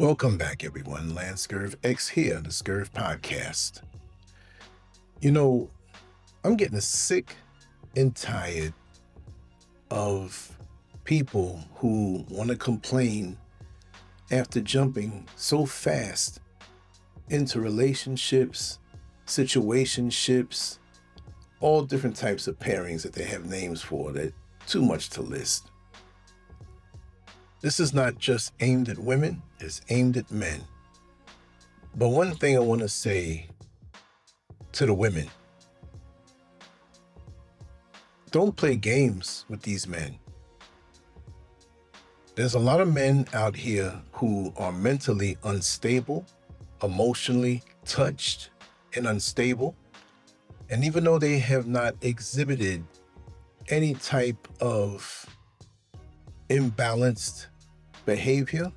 Welcome back, everyone. LanceScurvX here, the Scurv podcast. I'm getting sick and tired of people who want to complain after jumping so fast into relationships, situationships, all different types of pairings that they have names for that too much to list. This is not just aimed at women, it's aimed at men. But one thing I want to say to the women, don't play games with these men. There's a lot of men out here who are mentally unstable, emotionally touched and unstable. And even though they have not exhibited any type of imbalanced behavior,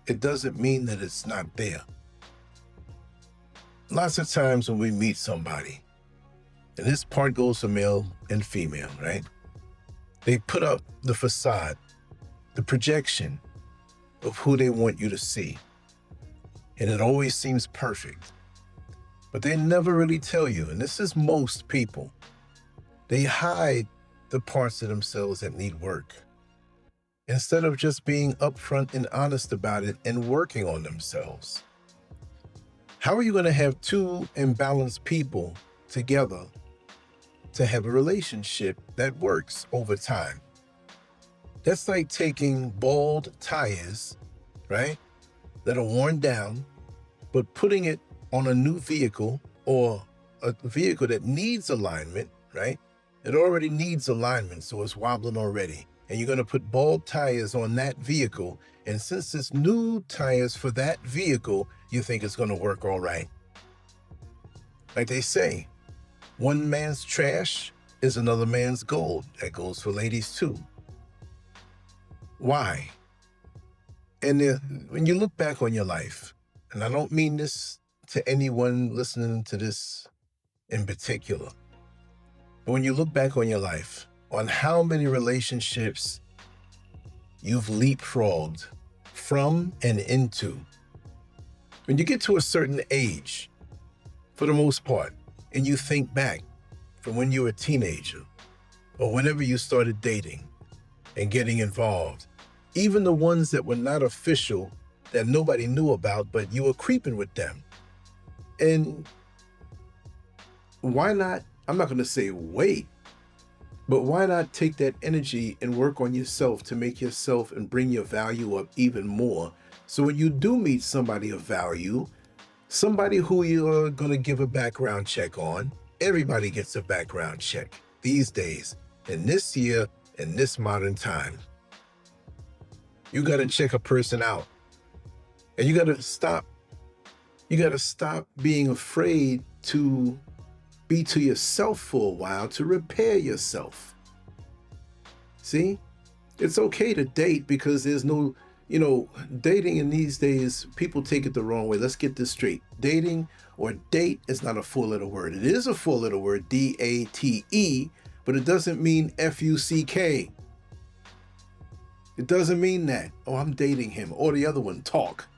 it doesn't mean that it's not there. Lots of times when we meet somebody, and this part goes for male and female, right? They put up the facade, the projection of who they want you to see. And it always seems perfect. But they never really tell you, and this is most people, they hide the parts of themselves that need work, instead of just being upfront and honest about it and working on themselves. How are you going to have two imbalanced people together to have a relationship that works over time? That's like taking bald tires, right, that are worn down, but putting it on a new vehicle or a vehicle that needs alignment, right? It already needs alignment, so it's wobbling already. And you're going to put bald tires on that vehicle. And since it's new tires for that vehicle, you think it's going to work all right. Like they say, one man's trash is another man's gold. That goes for ladies too. Why? And when you look back on your life, and I don't mean this to anyone listening to this in particular, but when you look back on your life, on how many relationships you've leapfrogged from and into. When you get to a certain age, for the most part, and you think back from when you were a teenager or whenever you started dating and getting involved, even the ones that were not official, that nobody knew about, but you were creeping with them. And why not, I'm not going to say wait, but why not take that energy and work on yourself to make yourself and bring your value up even more? So when you do meet somebody of value, somebody who you're going to give a background check on, everybody gets a background check these days, in this year, in this modern time. You got to check a person out. And you got to stop being afraid to be to yourself for a while, to repair yourself. See, it's okay to date because there's no, dating in these days, people take it the wrong way. Let's get this straight. Dating or date is not a four-letter word. It is a four-letter word, D-A-T-E, but it doesn't mean F-U-C-K. It doesn't mean that. Oh, I'm dating him. Or the other one, talk.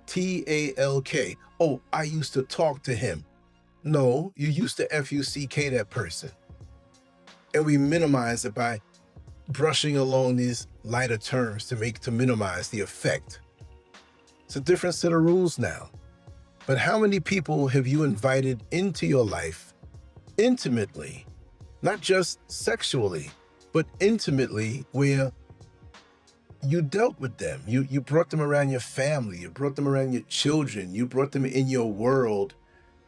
T-A-L-K. Oh, I used to talk to him. No, you used to F-U-C-K that person. And we minimize it by brushing along these lighter terms to minimize the effect. It's a different set of rules now. But how many people have you invited into your life intimately, not just sexually, but intimately, where you dealt with them. You brought them around your family, you brought them around your children, you brought them in your world,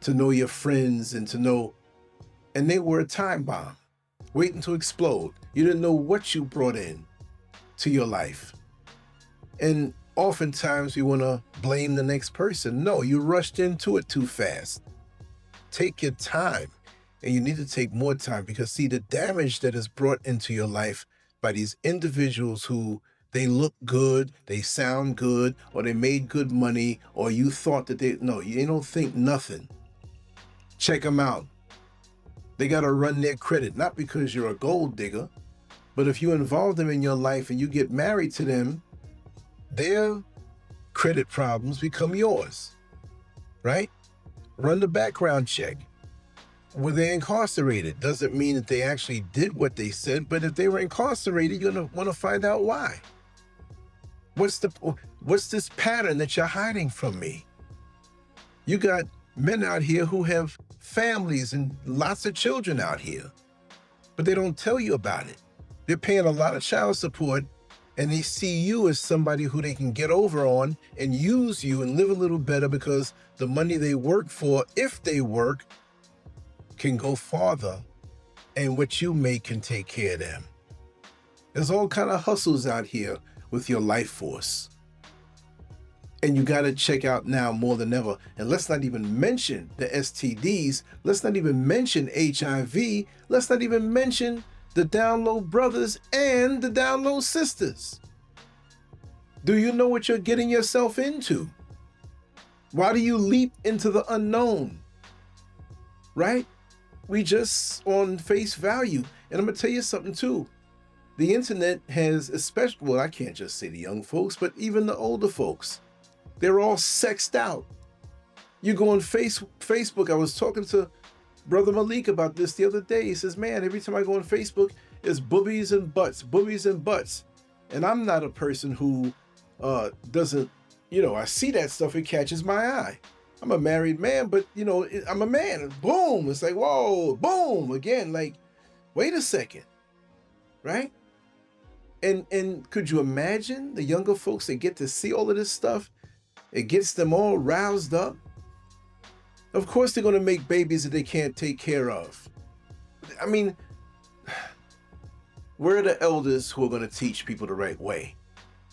to know your friends and to know, and they were a time bomb waiting to explode. You didn't know what you brought in to your life. And oftentimes we want to blame the next person. No, you rushed into it too fast. Take your time, and you need to take more time, because see, the damage that is brought into your life by these individuals who they look good, they sound good, or they made good money, or you thought that they don't think nothing. Check them out. They got to run their credit, not because you're a gold digger, but if you involve them in your life and you get married to them, their credit problems become yours, right? Run the background check. Were they incarcerated? Doesn't mean that they actually did what they said, but if they were incarcerated, you're gonna want to find out why. What's this pattern that you're hiding from me? You got men out here who have families and lots of children out here, but they don't tell you about it. They're paying a lot of child support, and they see you as somebody who they can get over on and use you and live a little better because the money they work for, if they work, can go farther, and what you make can take care of them. There's all kind of hustles out here with your life force. And you got to check out now more than ever. And let's not even mention the STDs. Let's not even mention HIV. Let's not even mention the down low brothers and the down low sisters. Do you know what you're getting yourself into? Why do you leap into the unknown? Right? We just on face value. And I'm going to tell you something too. The internet has especially, well, I can't just say the young folks, but even the older folks, they're all sexed out. You go on Facebook. I was talking to Brother Malik about this the other day. He says, man, every time I go on Facebook, it's boobies and butts, boobies and butts. And I'm not a person who doesn't, I see that stuff, it catches my eye. I'm a married man, but I'm a man. And boom, it's like, whoa, boom, again, like, wait a second, right? And could you imagine the younger folks that get to see all of this stuff? It gets them all roused up. Of course they're going to make babies that they can't take care of. I mean, where are the elders who are going to teach people the right way,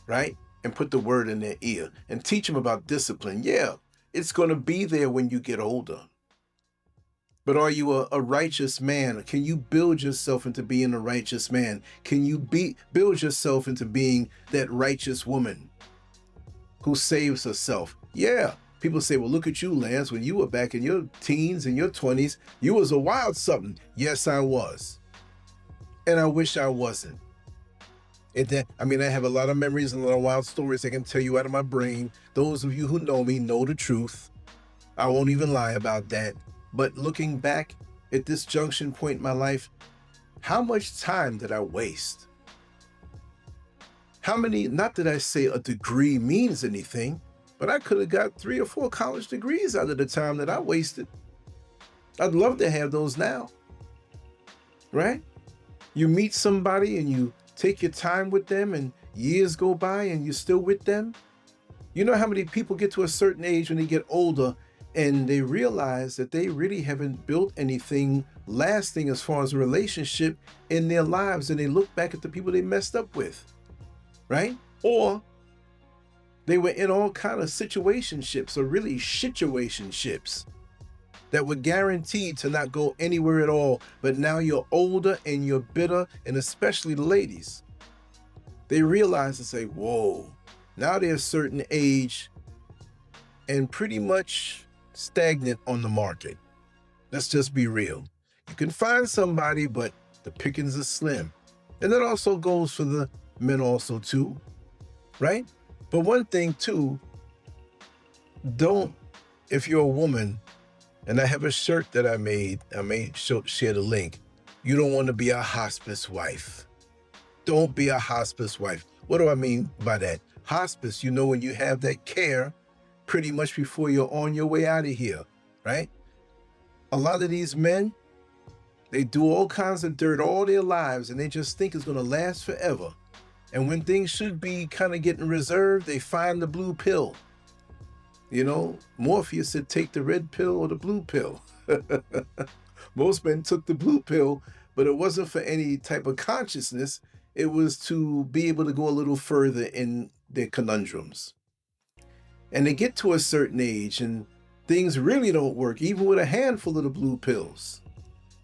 right? And put the word in their ear and teach them about discipline. Yeah, it's going to be there when you get older. But are you a righteous man? Can you build yourself into being a righteous man? Can you build yourself into being that righteous woman who saves herself? Yeah. People say, well, look at you, Lance. When you were back in your teens and your 20s, you was a wild something. Yes, I was. And I wish I wasn't. I have a lot of memories and a lot of wild stories I can tell you out of my brain. Those of you who know me know the truth. I won't even lie about that. But looking back at this junction point in my life, how much time did I waste? Not that I say a degree means anything, but I could have got 3 or 4 college degrees out of the time that I wasted. I'd love to have those now, right? You meet somebody and you take your time with them and years go by and you're still with them. You know how many people get to a certain age when they get older and they realize that they really haven't built anything lasting as far as a relationship in their lives, and they look back at the people they messed up with, right? Or they were in all kind of situationships or really situationships that were guaranteed to not go anywhere at all. But now you're older and you're bitter, and especially the ladies. They realize and say, whoa, now they're a certain age and pretty much stagnant on the market. Let's just be real. You can find somebody, but the pickings are slim. And that also goes for the men also too, right? But one thing too, if you're a woman, and I have a shirt that I made, share the link. You don't want to be a hospice wife. Don't be a hospice wife. What do I mean by that? Hospice, when you have that care pretty much before you're on your way out of here, right? A lot of these men, they do all kinds of dirt all their lives and they just think it's going to last forever. And when things should be kind of getting reserved, they find the blue pill. Morpheus said, take the red pill or the blue pill. Most men took the blue pill, but it wasn't for any type of consciousness. It was to be able to go a little further in their conundrums. And they get to a certain age and things really don't work, even with a handful of the blue pills.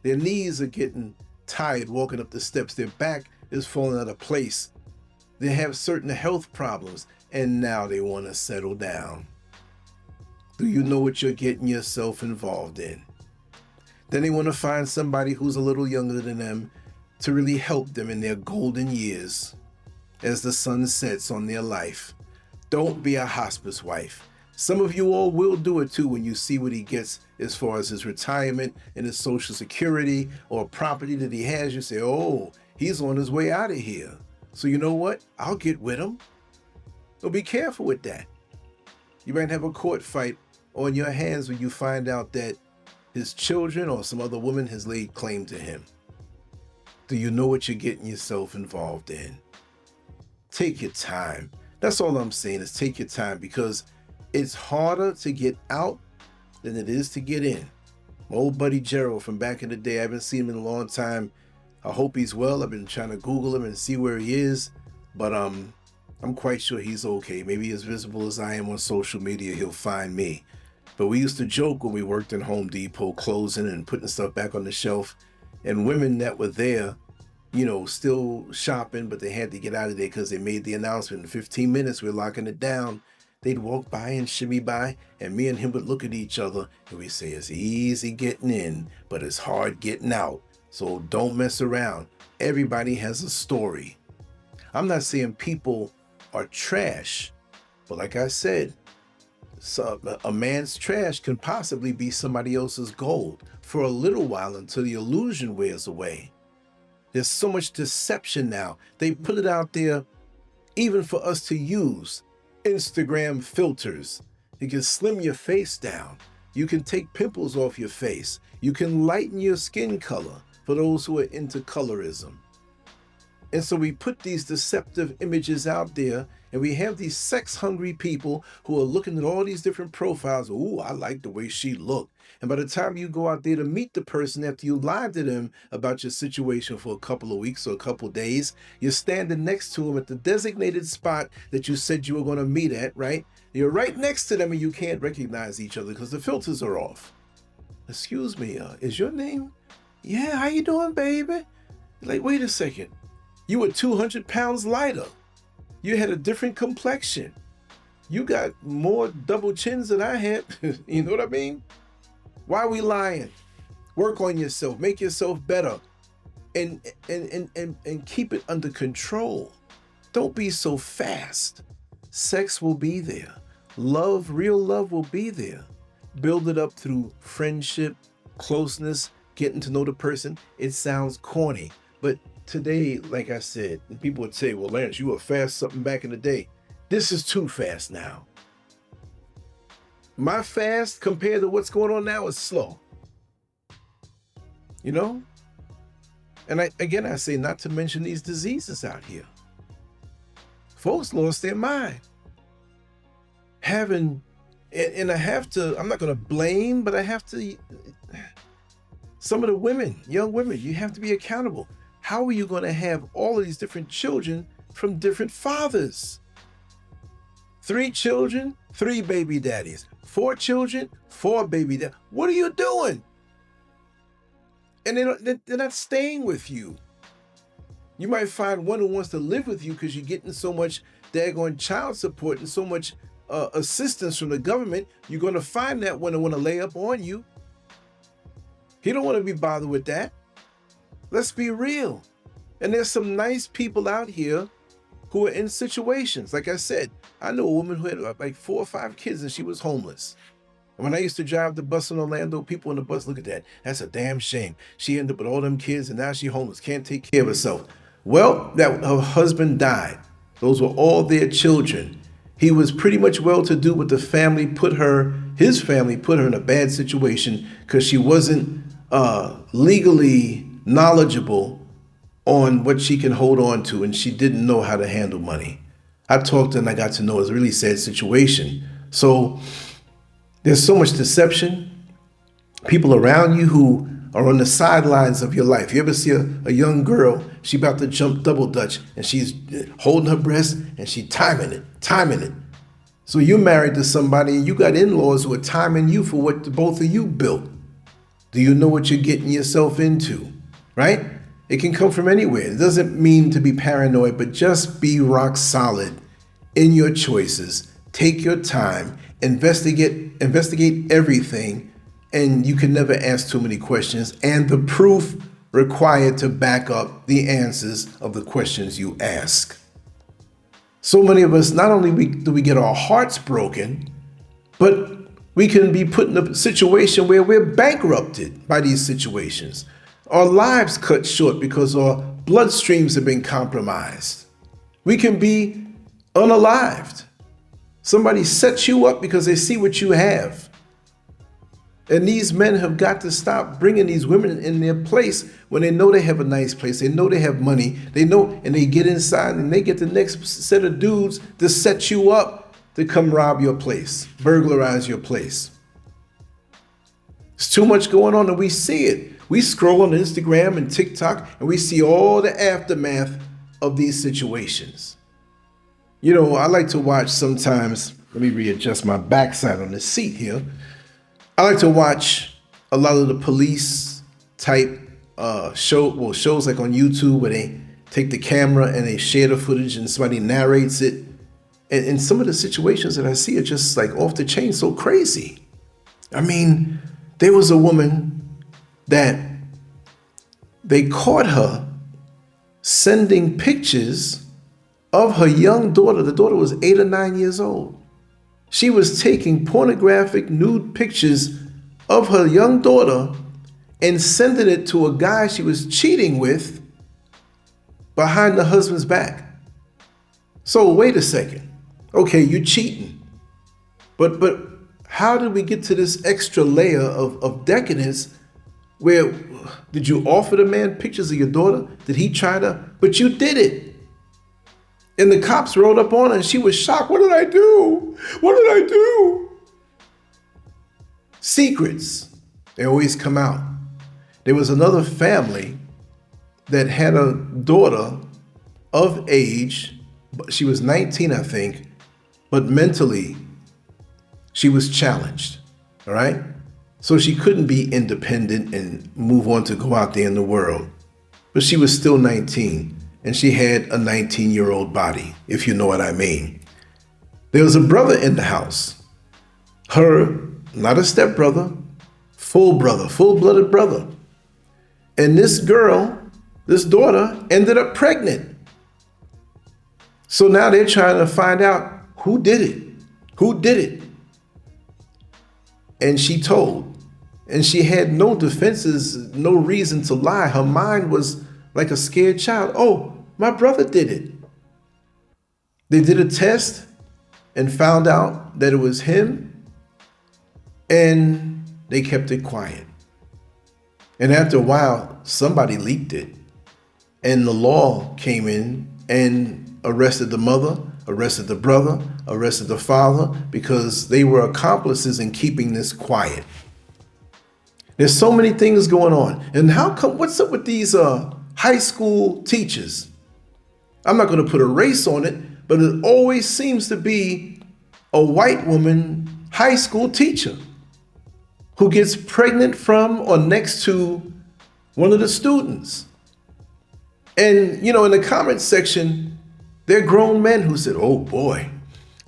Their knees are getting tired walking up the steps. Their back is falling out of place. They have certain health problems, and now they want to settle down. Do you know what you're getting yourself involved in? Then they want to find somebody who's a little younger than them to really help them in their golden years as the sun sets on their life. Don't be a hospice wife. Some of you all will do it too when you see what he gets as far as his retirement and his social security or property that he has. You say, oh, he's on his way out of here. So you know what? I'll get with him. So be careful with that. You might have a court fight on your hands when you find out that his children or some other woman has laid claim to him. Do you know what you're getting yourself involved in? Take your time. That's all I'm saying, is take your time, because it's harder to get out than it is to get in. My old buddy Gerald from back in the day, I haven't seen him in a long time. I hope he's well. I've been trying to Google him and see where he is, but I'm quite sure he's okay. Maybe as visible as I am on social media, he'll find me. But we used to joke when we worked in Home Depot, closing and putting stuff back on the shelf, and women that were there, you know, still shopping, but they had to get out of there because they made the announcement in 15 minutes, we're locking it down. They'd walk by and shimmy by, and me and him would look at each other and we say, it's easy getting in, but it's hard getting out. So don't mess around. Everybody has a story. I'm not saying people are trash, but like I said, so a man's trash can possibly be somebody else's gold for a little while until the illusion wears away. There's so much deception now. They put it out there even for us to use. Instagram filters. You can slim your face down. You can take pimples off your face. You can lighten your skin color for those who are into colorism. And so we put these deceptive images out there, and we have these sex-hungry people who are looking at all these different profiles. Ooh, I like the way she looked. And by the time you go out there to meet the person after you lied to them about your situation for a couple of weeks or a couple of days, you're standing next to them at the designated spot that you said you were going to meet at, right? You're right next to them and you can't recognize each other because the filters are off. Excuse me, is your name? Yeah, how you doing, baby? Like, wait a second. You were 200 pounds lighter. You had a different complexion. You got more double chins than I had. You know what I mean? Why are we lying? Work on yourself. Make yourself better. And keep it under control. Don't be so fast. Sex will be there. Love, real love will be there. Build it up through friendship, closeness, getting to know the person. It sounds corny, but today, like I said, and people would say, well, Lance, you were fast something back in the day. This is too fast now. My fast compared to what's going on now is slow. You know? And I say, not to mention these diseases out here. Folks lost their mind. I'm not going to blame, but I have to, some of the women, young women, you have to be accountable. How are you going to have all of these different children from different fathers? 3 children, 3 baby daddies. 4 children, 4 baby daddies. What are you doing? And they're not staying with you. You might find one who wants to live with you because you're getting so much daggone child support and so much assistance from the government. You're going to find that one who want to lay up on you. He don't want to be bothered with that. Let's be real. And there's some nice people out here who are in situations. Like I said, I know a woman who had like 4 or 5 kids and she was homeless. And when I used to drive the bus in Orlando, people on the bus, look at that. That's a damn shame. She ended up with all them kids and now she's homeless, can't take care of herself. Well, her husband died. Those were all their children. He was pretty much well-to-do, but his family put her in a bad situation because she wasn't legally knowledgeable on what she can hold on to, and she didn't know how to handle money. I talked to her and I got to know it was a really sad situation. So there's so much deception. People around you who are on the sidelines of your life. You ever see a young girl, she about to jump double dutch and she's holding her breast and she timing it. So you're married to somebody and you got in-laws who are timing you for what the both of you built. Do you know what you're getting yourself into, right? It can come from anywhere. It doesn't mean to be paranoid, but just be rock solid in your choices. Take your time, investigate everything, and you can never ask too many questions, and the proof required to back up the answers of the questions you ask. So many of us, not only do we get our hearts broken, but we can be put in a situation where we're bankrupted by these situations. Our lives cut short because our bloodstreams have been compromised. We can be unalived. Somebody sets you up because they see what you have. And these men have got to stop bringing these women in their place when they know they have a nice place. They know they have money. They know, and they get inside and they get the next set of dudes to set you up to come rob your place, burglarize your place. There's too much going on and we see it. We scroll on Instagram and TikTok and we see all the aftermath of these situations. You know, I like to watch sometimes, let me readjust my backside on the seat here. I like to watch a lot of the police type shows like on YouTube where they take the camera and they share the footage and somebody narrates it. And some of the situations that I see are just like off the chain, so crazy. I mean, there was a woman that they caught her sending pictures of her young daughter. The daughter was 8 or 9 years old. She was taking pornographic nude pictures of her young daughter and sending it to a guy she was cheating with behind the husband's back. So wait a second. Okay, you're cheating. But how did we get to this extra layer of decadence where did you offer the man pictures of your daughter? Did he try to? But you did it. And the cops rolled up on her and she was shocked. What did I do? What did I do? Secrets, they always come out. There was another family that had a daughter of age. She was 19, I think, but mentally she was challenged, all right? So she couldn't be independent and move on to go out there in the world. But she was still 19. And she had a 19-year-old body, if you know what I mean. There was a brother in the house. Her, not a stepbrother, full-blooded brother. And this girl, this daughter, ended up pregnant. So now they're trying to find out who did it. Who did it? And she told. And she had no defenses, no reason to lie. Her mind was like a scared child. Oh, my brother did it. They did a test and found out that it was him, and they kept it quiet. And after a while, somebody leaked it, and the law came in and arrested the mother, arrested the brother, arrested the father, because they were accomplices in keeping this quiet. There's so many things going on. And how come, what's up with these high school teachers? I'm not going to put a race on it, but it always seems to be a white woman high school teacher who gets pregnant from or next to one of the students. And, you know, in the comments section, there are grown men who said, oh boy,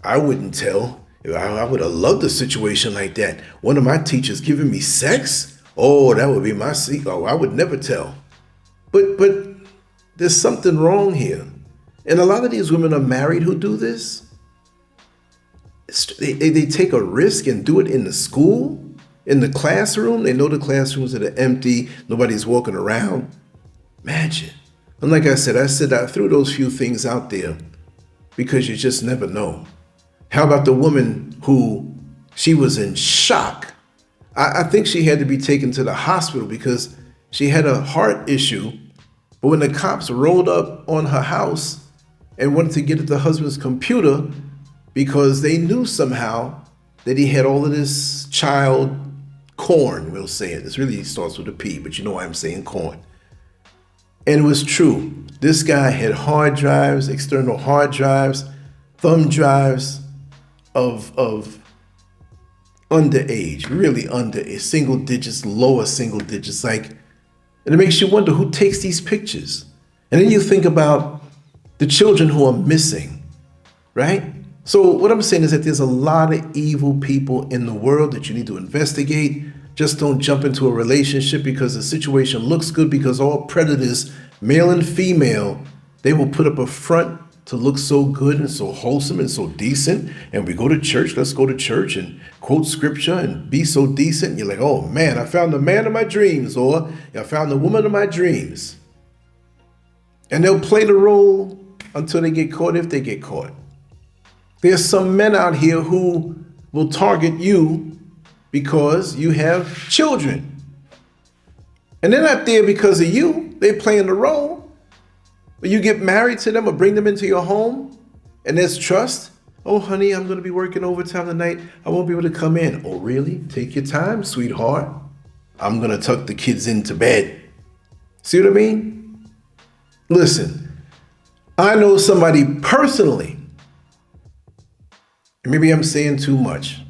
I wouldn't tell. I would have loved a situation like that. One of my teachers giving me sex? Oh, that would be my secret. Oh, I would never tell. But there's something wrong here. And a lot of these women are married who do this. They take a risk and do it in the school, in the classroom. They know the classrooms that are empty. Nobody's walking around. Imagine. And like I said, I threw those few things out there because you just never know. How about the woman who she was in shock? I think she had to be taken to the hospital because she had a heart issue. But when the cops rolled up on her house and wanted to get at the husband's computer because they knew somehow that he had all of this child corn, we'll say it. This really starts with a P, but you know why I'm saying corn. And it was true. This guy had hard drives, external hard drives, thumb drives of underage, really under single digits, lower single digits, like, and it makes you wonder who takes these pictures. And then you think about the children who are missing, right? So what I'm saying is that there's a lot of evil people in the world that you need to investigate. Just don't jump into a relationship because the situation looks good, because all predators, male and female, they will put up a front to look so good and so wholesome and so decent. And we go to church, let's go to church and quote scripture and be so decent. You're like, oh man, I found the man of my dreams, or I found the woman of my dreams. And they'll play the role until they get caught, if they get caught. There's some men out here who will target you because you have children. And they're not there because of you. They're playing the role. But you get married to them or bring them into your home, and there's trust. Oh, honey, I'm going to be working overtime tonight. I won't be able to come in. Oh, really? Take your time, sweetheart. I'm going to tuck the kids into bed. See what I mean? Listen, I know somebody personally, and maybe I'm saying too much,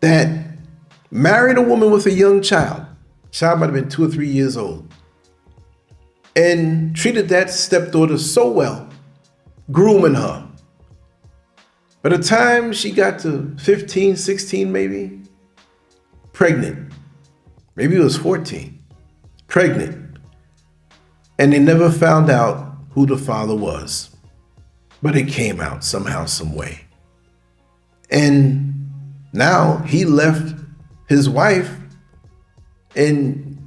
that married a woman with a young child. Child might have been 2 or 3 years old, and treated that stepdaughter so well, grooming her. By the time she got to 15, 16 maybe, pregnant. Maybe it was 14, pregnant. And they never found out who the father was. But it came out somehow, some way. And now he left his wife and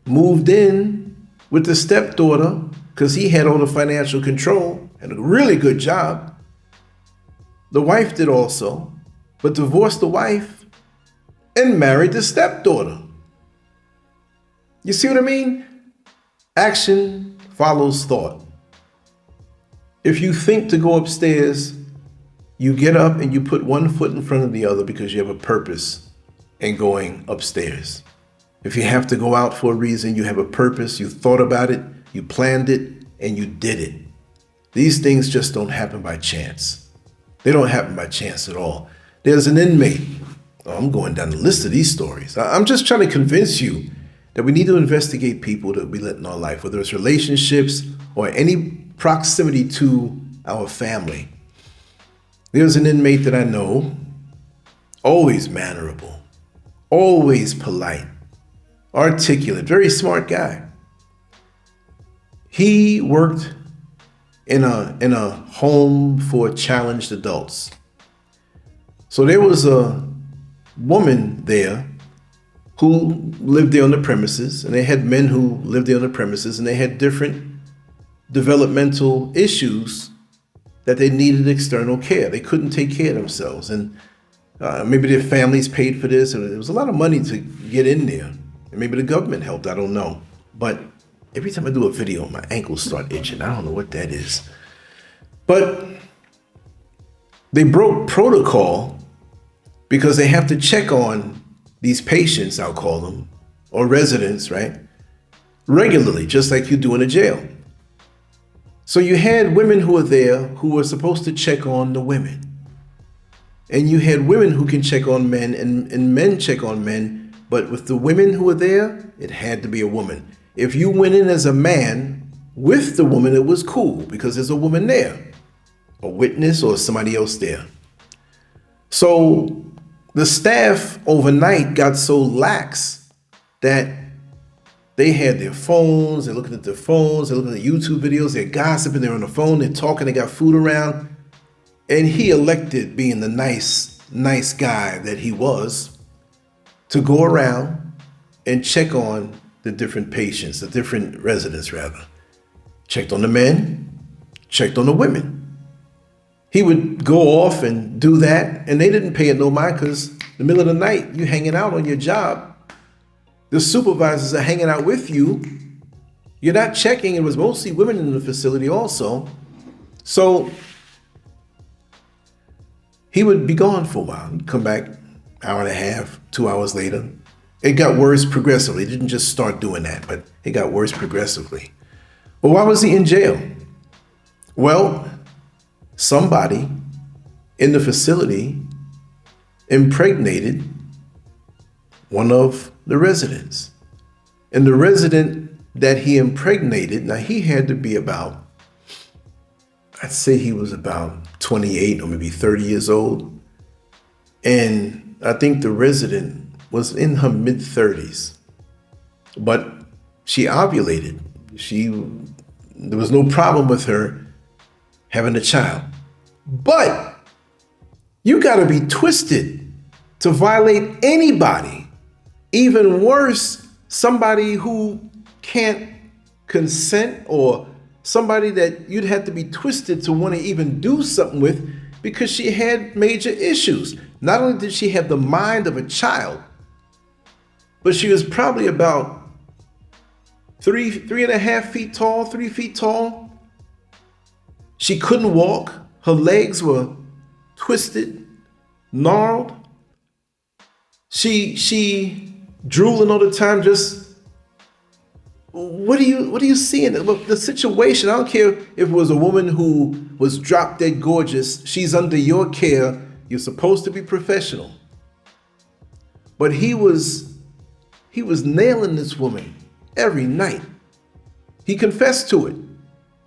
moved in with the stepdaughter because he had all the financial control, had a really good job. The wife did also, but divorced the wife and married the stepdaughter. You see what I mean? Action follows thought. If you think to go upstairs, you get up and you put one foot in front of the other because you have a purpose in going upstairs. If you have to go out for a reason, you have a purpose, you thought about it, you planned it, and you did it. These things just don't happen by chance. They don't happen by chance at all. There's an inmate. Oh, I'm going down the list of these stories. I'm just trying to convince you that we need to investigate people that we let in our life, whether it's relationships or any proximity to our family. There's an inmate that I know, always mannerable, always polite, articulate, very smart guy. He worked in a home for challenged adults. So there was a woman there who lived there on the premises, and they had men who lived there on the premises, and they had different developmental issues that they needed external care. They couldn't take care of themselves, and maybe their families paid for this, and there was a lot of money to get in there. And maybe the government helped, I don't know. But every time I do a video, my ankles start itching. I don't know what that is. But they broke protocol because they have to check on these patients, I'll call them, or residents, right? Regularly, just like you do in a jail. So you had women who were there who were supposed to check on the women. And you had women who can check on men and men check on men. But with the women who were there, it had to be a woman. If you went in as a man with the woman, it was cool because there's a woman there, a witness or somebody else there. So the staff overnight got so lax that they had their phones, they're looking at their phones, they're looking at YouTube videos, they're gossiping, they're on the phone, they're talking, they got food around. And he elected, being the nice guy that he was, to go around and check on the different patients, the different residents rather. Checked on the men, checked on the women. He would go off and do that, and they didn't pay it no mind because in the middle of the night, you hanging out on your job. The supervisors are hanging out with you. You're not checking. It was mostly women in the facility also. So he would be gone for a while. He'd come back hour and a half, 2 hours later. It got worse progressively. It didn't just start doing that, but it got worse progressively. But why was he in jail? Well, somebody in the facility impregnated one of the residents. And the resident that he impregnated, now he had to be about, I'd say he was about 28 or maybe 30 years old. And I think the resident was in her mid-30s, but she ovulated. There was no problem with her having a child. But you got to be twisted to violate anybody. Even worse, somebody who can't consent, or somebody that you'd have to be twisted to want to even do something with because she had major issues. Not only did she have the mind of a child, but she was probably about 3.5 feet tall, 3 feet tall. She couldn't walk. Her legs were twisted, gnarled. She drooling all the time. Just what are you seeing? Look, the situation. I don't care if it was a woman who was drop dead gorgeous. She's under your care. You're supposed to be professional. But he was nailing this woman every night. He confessed to it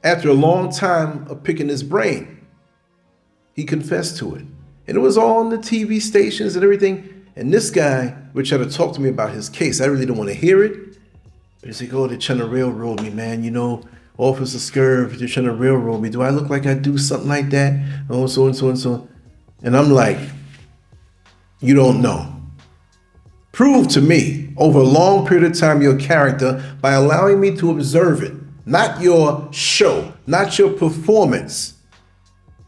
after a long time of picking his brain. He confessed to it. And it was all on the TV stations and everything. And this guy would try to talk to me about his case. I really don't want to hear it. But he's like, oh, they're trying to railroad me, man. You know, Officer Scurv, they're trying to railroad me. Do I look like I do something like that? Oh, so and so and so. And I'm like, you don't know. Prove to me over a long period of time your character by allowing me to observe it. Not your show, not your performance.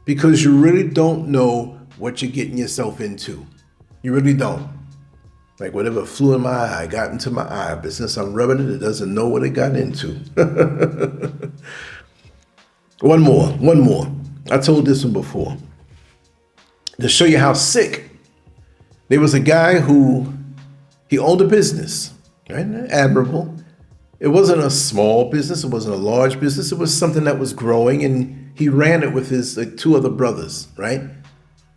Because you really don't know what you're getting yourself into. You really don't. Like whatever flew in my eye got into my eye, but since I'm rubbing it, it doesn't know what it got into. One more. I told this one before. To show you how sick. There was a guy who, he owned a business, right? Admirable. It wasn't a small business. It wasn't a large business. It was something that was growing, and he ran it with his two other brothers, right?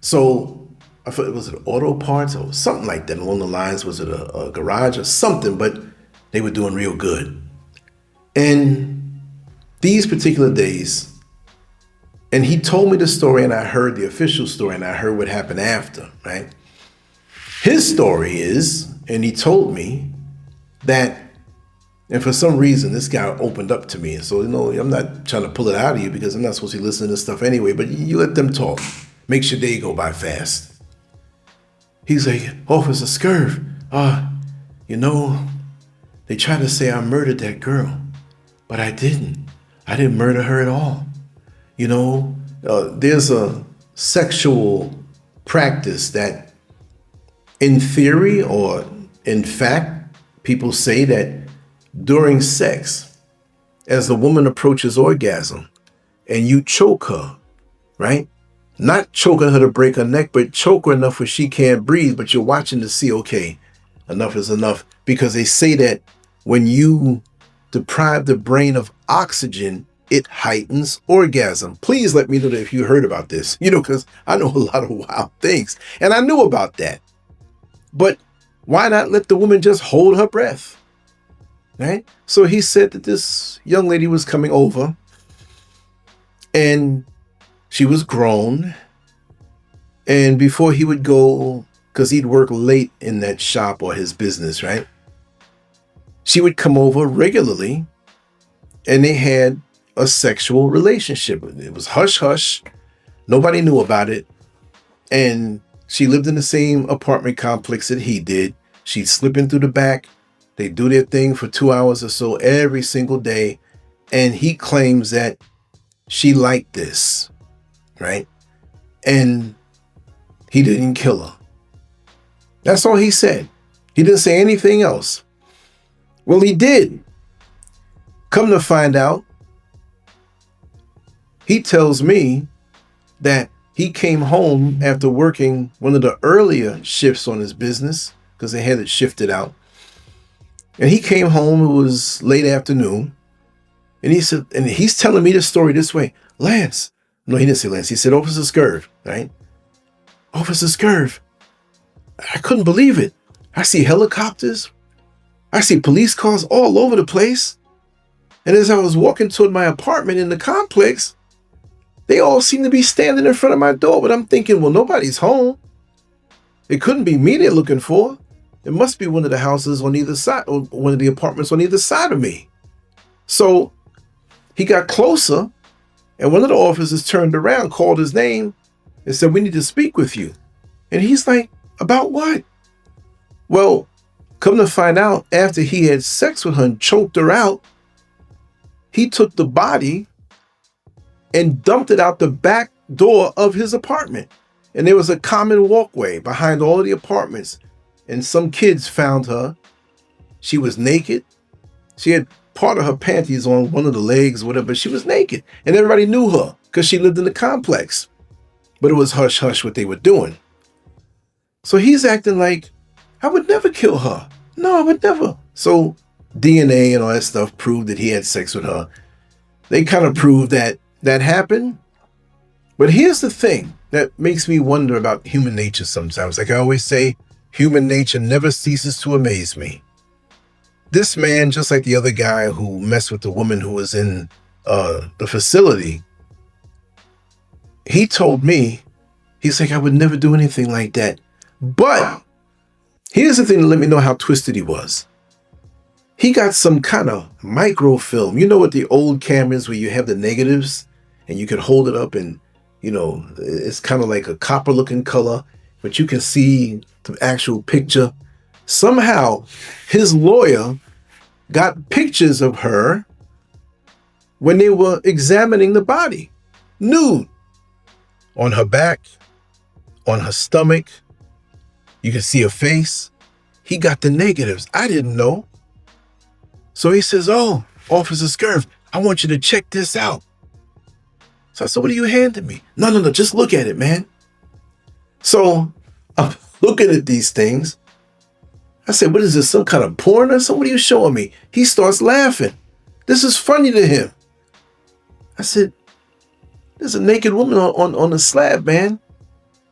So I thought it was an auto parts or something like that along the lines. Was it a garage or something? But they were doing real good. And these particular days, and he told me the story, and I heard the official story, and I heard what happened after, right? His story is, and he told me that, and for some reason, this guy opened up to me. And so, you know, I'm not trying to pull it out of you because I'm not supposed to listen to this stuff anyway, but you let them talk. Makes your day go by fast. He's like, Officer Scurv, you know, they try to say I murdered that girl, but I didn't. I didn't murder her at all. You know, there's a sexual practice that in theory or in fact, people say that during sex, as the woman approaches orgasm and you choke her, right? Not choking her to break her neck, but choke her enough where she can't breathe, but you're watching to see, okay, enough is enough. Because they say that when you deprive the brain of oxygen, it heightens orgasm. Please let me know that if you heard about this, you know, because I know a lot of wild things. And I knew about that. But why not let the woman just hold her breath? Right? So he said that this young lady was coming over and she was grown. And before he would go, because he'd work late in that shop or his business, right? She would come over regularly and they had a sexual relationship. It was hush hush. Nobody knew about it. And she lived in the same apartment complex that he did. She'd slip in through the back. They do their thing for 2 hours or so every single day. And he claims that she liked this, right? And he didn't kill her. That's all he said. He didn't say anything else. Well, he did. Come to find out, he tells me that he came home after working one of the earlier shifts on his business because they had it shifted out. And he came home, it was late afternoon, and he said, and he's telling me the story this way, Lance. No, he didn't say Lance. He said, Officer Scurv, right? Officer Scurv. I couldn't believe it. I see helicopters. I see police cars all over the place. And as I was walking toward my apartment in the complex, they all seemed to be standing in front of my door. But I'm thinking, well, nobody's home. It couldn't be me they're looking for. It must be one of the houses on either side, or one of the apartments on either side of me. So he got closer And one of the officers turned around, called his name, and said, "We need to speak with you." And he's like, "About what?" Well, come to find out, after he had sex with her and choked her out, he took the body and dumped it out the back door of his apartment. And there was a common walkway behind all of the apartments. And some kids found her. She was naked. She had part of her panties on one of the legs, whatever, but she was naked. And everybody knew her because she lived in the complex. But it was hush hush what they were doing. So he's acting like, "I would never kill her. No, I would never." So DNA and all that stuff proved that he had sex with her. They kind of proved that that happened. But here's the thing that makes me wonder about human nature sometimes. Like I always say, human nature never ceases to amaze me. This man, just like the other guy who messed with the woman who was in the facility, he told me, he's like, "I would never do anything like that." But here's the thing to let me know how twisted he was. He got some kind of microfilm. You know what the old cameras where you have the negatives and you can hold it up and, it's kind of like a copper looking color, but you can see the actual picture. Somehow his lawyer got pictures of her when they were examining the body, nude, on her back, on her stomach. You can see her face. He got the negatives. I didn't know. So he says, "Oh, Officer Scurv, I want you to check this out." So I said, "What are you handing me?" No, just look at it, man. So I'm looking at these things. I said, "What is this, some kind of porn or something? What are you showing me?" He starts laughing. This is funny to him. I said, "There's a naked woman on the slab, man.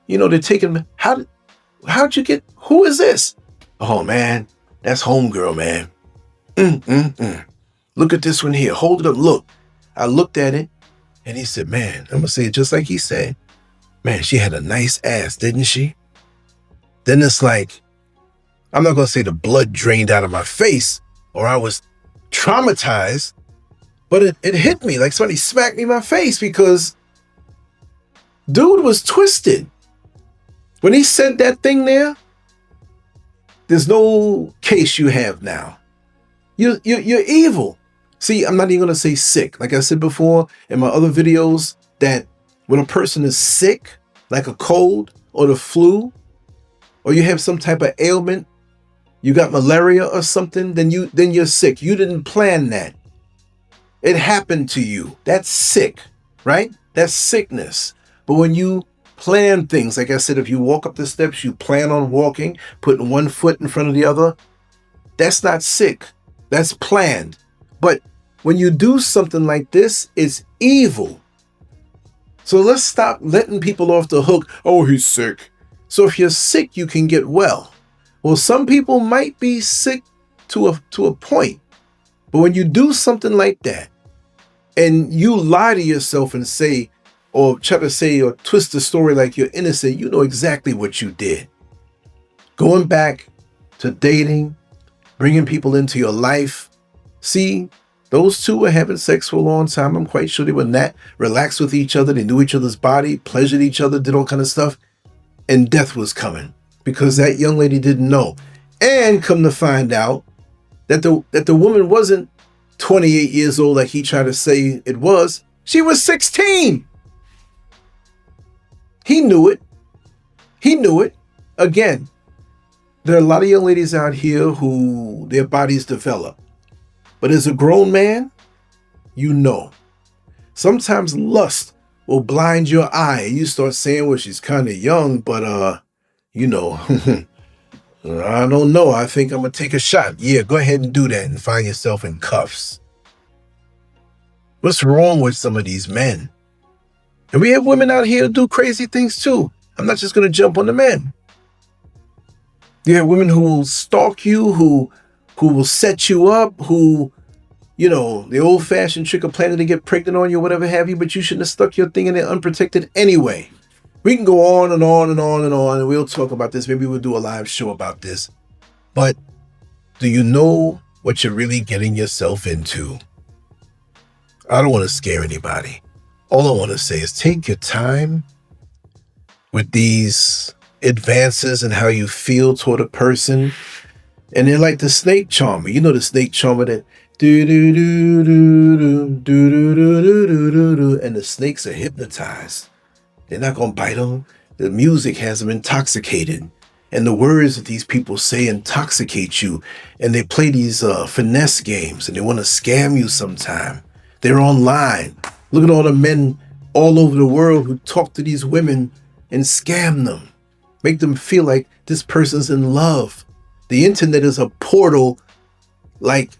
They're taking, how'd you get, who is this?" "Oh, man, that's homegirl, man. Look at this one here. Hold it up. Look." I looked at it and he said, "Man," I'm going to say it just like he said, "Man, she had a nice ass, didn't she?" Then it's like, I'm not going to say the blood drained out of my face or I was traumatized, but it hit me like somebody smacked me in my face because dude was twisted. When he said that thing there, there's no case you have now. You're evil. See, I'm not even going to say sick. Like I said before in my other videos, that when a person is sick, like a cold or the flu, or you have some type of ailment, you got malaria or something, then you're sick. You didn't plan that. It happened to you. That's sick, right? That's sickness. But when you plan things, like I said, if you walk up the steps, you plan on walking, putting one foot in front of the other, that's not sick. That's planned. But when you do something like this, it's evil. So let's stop letting people off the hook. "Oh, he's sick." So if you're sick, you can get well. Well, some people might be sick to a point. But when you do something like that and you lie to yourself and say, or try to say or twist the story like you're innocent, you know exactly what you did. Going back to dating, bringing people into your life. See, those two were having sex for a long time. I'm quite sure they were not relaxed with each other. They knew each other's body, pleasured each other, did all kind of stuff. And death was coming because that young lady didn't know. And come to find out that the woman wasn't 28 years old like he tried to say it was. She was 16. He knew it. He knew it. Again, there are a lot of young ladies out here who their bodies develop. But as a grown man, you know. Sometimes lust will blind your eye. You start saying, well, she's kind of young, but, I don't know. I think I'm going to take a shot. Yeah, go ahead and do that and find yourself in cuffs. What's wrong with some of these men? And we have women out here who do crazy things too. I'm not just going to jump on the men. You have women who will stalk you, who will set you up, who, the old-fashioned trick of planning to get pregnant on you or whatever have you, but you shouldn't have stuck your thing in there unprotected anyway. We can go on and on and on and on, and we'll talk about this. Maybe we'll do a live show about this. But do you know what you're really getting yourself into? I don't want to scare anybody. All I want to say is take your time with these advances and how you feel toward a person. And they're like the snake charmer. You know the snake charmer that do do do do do do do do do do do, and the snakes are hypnotized. They're not gonna bite them. The music has them intoxicated, and the words that these people say intoxicate you. And they play these finesse games, and they want to scam you sometime. They're online. Look at all the men all over the world who talk to these women and scam them, make them feel like this person's in love. The internet is a portal. Like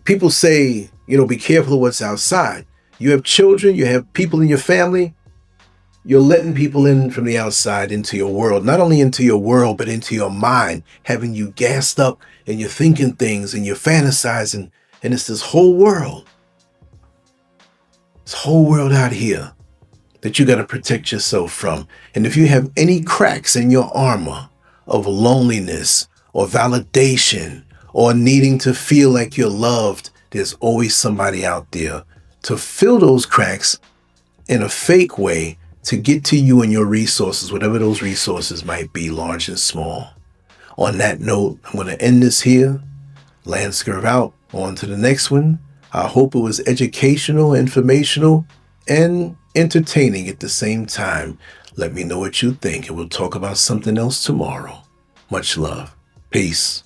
people say, be careful of what's outside. You have children, you have people in your family. You're letting people in from the outside into your world, not only into your world, but into your mind, having you gassed up and you're thinking things and you're fantasizing. And it's this whole world out here that you got to protect yourself from. And if you have any cracks in your armor of loneliness or validation or needing to feel like you're loved, there's always somebody out there to fill those cracks in a fake way to get to you and your resources, whatever those resources might be, large and small. On that note, I'm going to end this here. LanceScurv out. On to the next one. I hope it was educational, informational, and entertaining at the same time. Let me know what you think, and we'll talk about something else tomorrow. Much love. Peace.